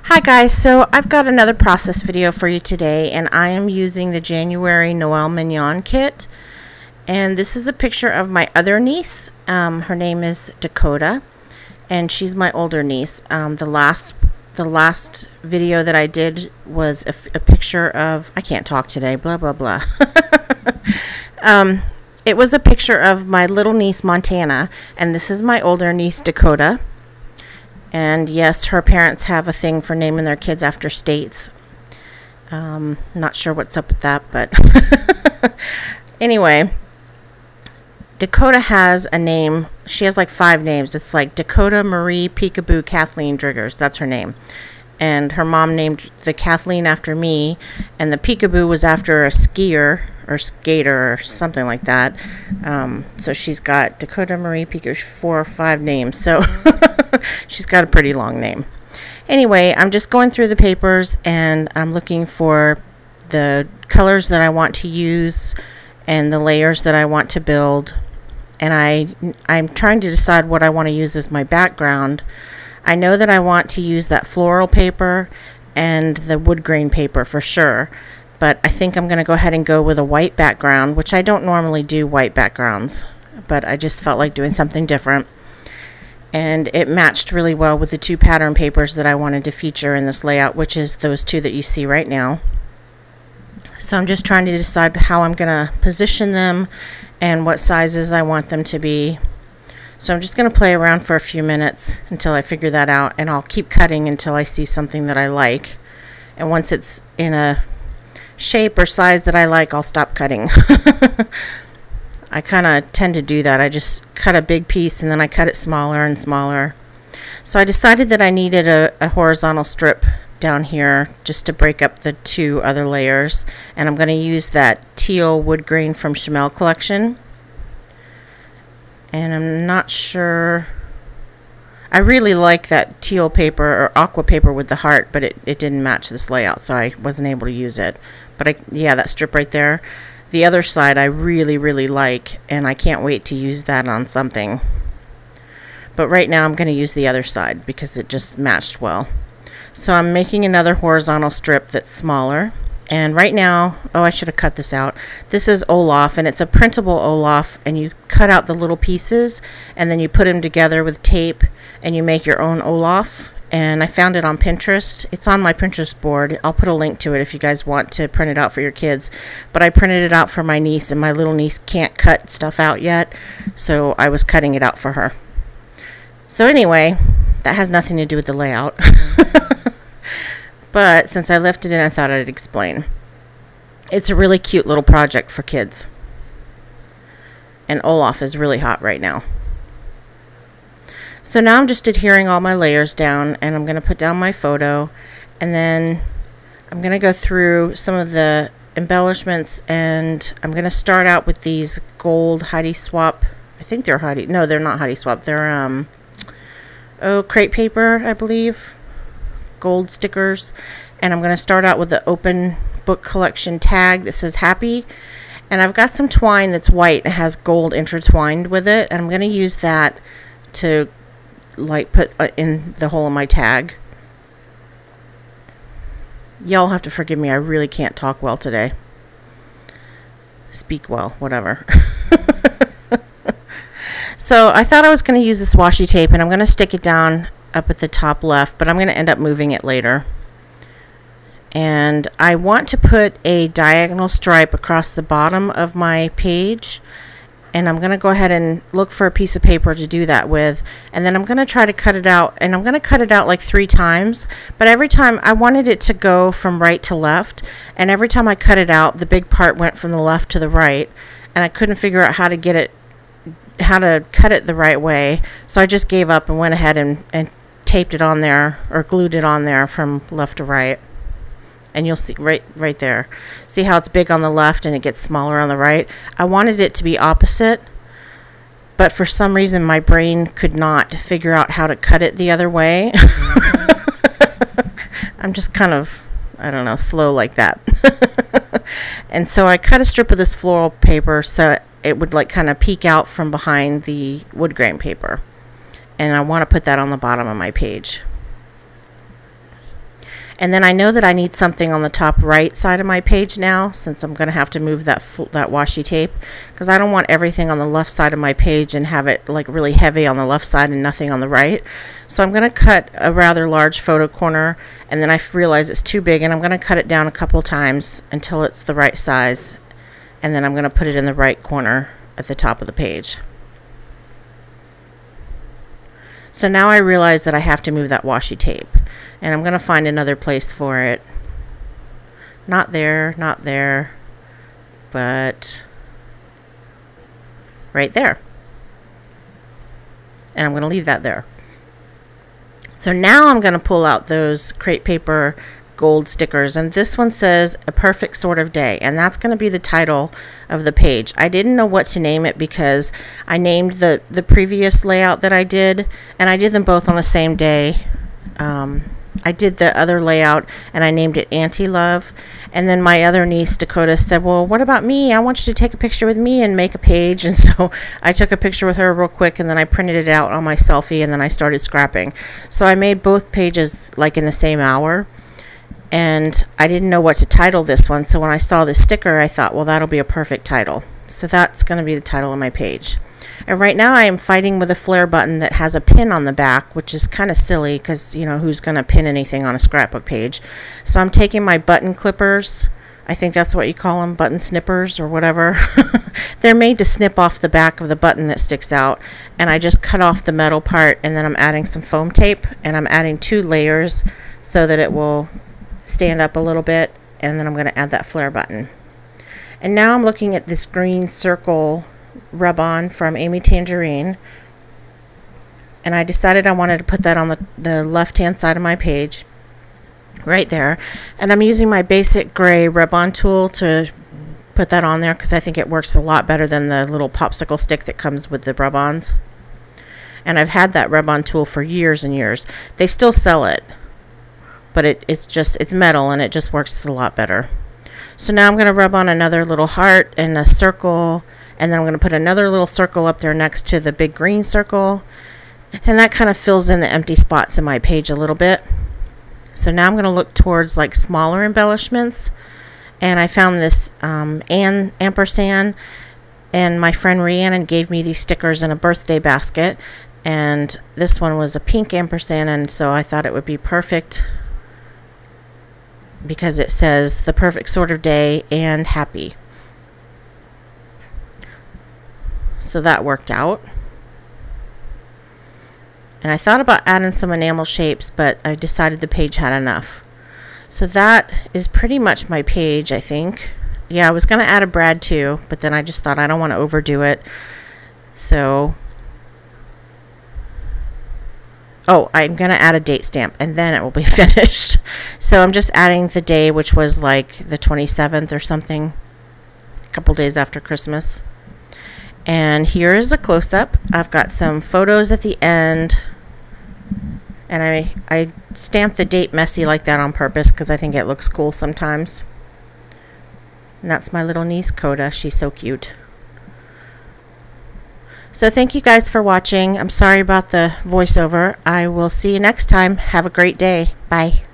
Hi guys, so I've got another process video for you today, and I am using the January Noel Mignon kit. And this is a picture of my other niece. Her name is Dakota, and she's my older niece. The last video that I did was a picture of, I can't talk today, blah blah blah. It was a picture of my little niece Montana, and this is my older niece Dakota. And yes, her parents have a thing for naming their kids after states. Not sure what's up with that, but anyway, Dakota has a name. She has like 5 names. It's like Dakota Marie Peekaboo Kathleen Driggers. That's her name. And her mom named the Kathleen after me, and the Peekaboo was after a skier or skater or something like that. So she's got Dakota Marie Peekaboo, 4 or 5 names. So she's got a pretty long name. Anyway, I'm just going through the papers and I'm looking for the colors that I want to use and the layers that I want to build. And I'm trying to decide what I want to use as my background. I know that I want to use that floral paper and the wood grain paper for sure, but I think I'm going to go ahead and go with a white background, which I don't normally do white backgrounds, but I just felt like doing something different. And it matched really well with the 2 pattern papers that I wanted to feature in this layout, which is those 2 that you see right now. So I'm just trying to decide how I'm going to position them and what sizes I want them to be. So I'm just going to play around for a few minutes until I figure that out, and I'll keep cutting until I see something that I like. And once it's in a shape or size that I like, I'll stop cutting. I kind of tend to do that. I just cut a big piece and then I cut it smaller and smaller. So I decided that I needed a horizontal strip down here just to break up the 2 other layers, and I'm going to use that teal wood grain from Chamel collection. And I'm not sure, I really like that teal paper or aqua paper with the heart, but it didn't match this layout, so I wasn't able to use it. But yeah, that strip right there. The other side I really like, and I can't wait to use that on something. But right now I'm going to use the other side because it just matched well. So I'm making another horizontal strip that's smaller. And right now, oh, I should have cut this out. This is Olaf, and it's a printable Olaf, and you cut out the little pieces and then you put them together with tape and you make your own Olaf. And I found it on Pinterest. It's on my Pinterest board. I'll put a link to it if you guys want to print it out for your kids. But I printed it out for my niece, and my little niece can't cut stuff out yet, so I was cutting it out for her. So anyway, that has nothing to do with the layout. But since I left it in, I thought I'd explain. It's a really cute little project for kids. And Olaf is really hot right now. So now I'm just adhering all my layers down, and I'm going to put down my photo, and then I'm going to go through some of the embellishments, and I'm going to start out with these gold Heidi Swap. I think they're Heidi. No, they're not Heidi Swap. They're crepe paper, I believe. Gold stickers. And I'm going to start out with the open book collection tag that says happy. And I've got some twine that's white. It has gold intertwined with it. And I'm going to use that to like put in the hole of my tag. Y'all have to forgive me. I really can't talk well today. Speak well, whatever. So I thought I was going to use this washi tape, and I'm going to stick it down up at the top left, but I'm going to end up moving it later. And I want to put a diagonal stripe across the bottom of my page, and I'm going to go ahead and look for a piece of paper to do that with, and then I'm going to try to cut it out, and I'm going to cut it out like 3 times, but every time I wanted it to go from right to left, and every time I cut it out, the big part went from the left to the right, and I couldn't figure out how to cut it the right way. So I just gave up and went ahead and taped it on there, or glued it on there from left to right. And you'll see right there. See how it's big on the left and it gets smaller on the right? I wanted it to be opposite, but for some reason my brain could not figure out how to cut it the other way. I'm just kind of, I don't know, slow like that. And so I cut a strip of this floral paper so it would like kind of peek out from behind the wood grain paper. And I want to put that on the bottom of my page. And then I know that I need something on the top right side of my page now, since I'm going to have to move that washi tape, because I don't want everything on the left side of my page and have it like really heavy on the left side and nothing on the right. So I'm going to cut a rather large photo corner, and then I realize it's too big, and I'm going to cut it down a couple times until it's the right size, and then I'm going to put it in the right corner at the top of the page. So now I realize that I have to move that washi tape, and I'm going to find another place for it. Not there, not there, but right there. And I'm going to leave that there. So now I'm going to pull out those crepe paper gold stickers, and this one says A Perfect Sort of Day, and that's going to be the title of the page. I didn't know what to name it because I named the previous layout that I did, and I did them both on the same day. I did the other layout and I named it Anti-Love, and then my other niece Dakota said, well, what about me? I want you to take a picture with me and make a page. And so I took a picture with her real quick, and then I printed it out on my selfie, and then I started scrapping. So I made both pages like in the same hour, and I didn't know what to title this one. So when I saw the sticker, I thought, well, that'll be a perfect title. So that's going to be the title of my page. And right now I am fighting with a flare button that has a pin on the back, which is kind of silly because, you know, who's going to pin anything on a scrapbook page? So I'm taking my button clippers. I think that's what you call them, button snippers or whatever. They're made to snip off the back of the button that sticks out. And I just cut off the metal part, and then I'm adding some foam tape, and I'm adding 2 layers so that it will stand up a little bit, and then I'm going to add that flare button. And now I'm looking at this green circle rub-on from Amy Tangerine, and I decided I wanted to put that on the left-hand side of my page, right there. And I'm using my basic gray rub-on tool to put that on there because I think it works a lot better than the little popsicle stick that comes with the rub-ons. And I've had that rub-on tool for years and years. They still sell it, but it's metal, and it just works a lot better. So now I'm going to rub on another little heart and a circle, and then I'm going to put another little circle up there next to the big green circle, and that kind of fills in the empty spots in my page a little bit. So now I'm going to look towards like smaller embellishments, and I found this ampersand, and my friend Rhiannon gave me these stickers in a birthday basket, and this one was a pink ampersand, and so I thought it would be perfect because it says The Perfect Sort of Day and Happy. So that worked out. And I thought about adding some enamel shapes, but I decided the page had enough. So that is pretty much my page, I think. Yeah, I was going to add a brad too, but then I just thought I don't want to overdo it. So, oh, I'm going to add a date stamp, and then it will be finished. So I'm just adding the day, which was like the 27th or something, a couple days after Christmas. And here is a close-up. I've got some photos at the end, and I stamped the date messy like that on purpose because I think it looks cool sometimes. And that's my little niece Coda. She's so cute. So thank you guys for watching. I'm sorry about the voiceover. I will see you next time. Have a great day. Bye.